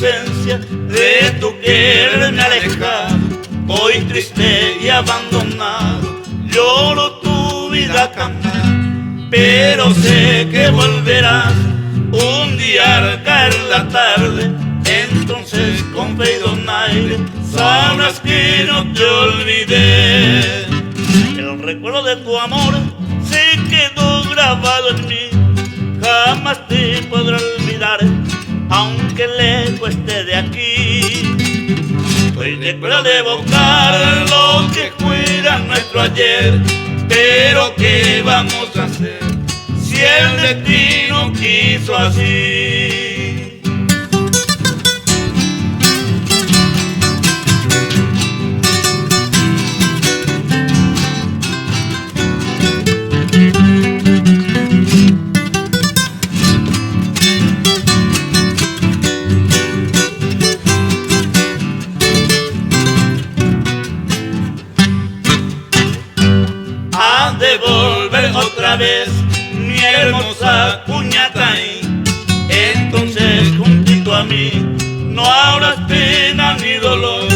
ausencia, de tu querer me alejado. Hoy triste y abandonado, lloro tu vida cambiar, pero sé que volverás un día al caer la tarde. Entonces con fe y donaire sabrás que no te olvidé. El recuerdo de tu amor se quedó grabado en mí, jamás te podré olvidar, aunque lejos esté de aquí. Hoy recuerdo de evocar lo que fuera nuestro ayer, pero ¿qué vamos a hacer si el destino quiso así? De volver otra vez mi hermosa Puñatay, entonces juntito a mí no habrás pena ni dolor,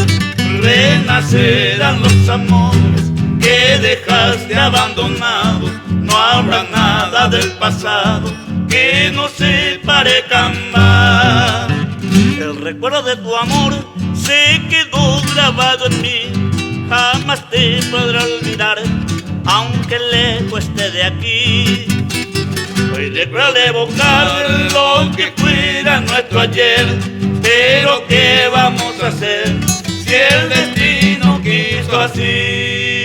renacerán los amores que dejaste abandonados, no habrá nada del pasado que nos separe jamás. El recuerdo de tu amor se quedó grabado en mí, jamás te podré olvidar, aunque lejos esté de aquí. Hoy recuerdo evocar lo que fuera nuestro ayer, pero ¿qué vamos a hacer si el destino quiso así?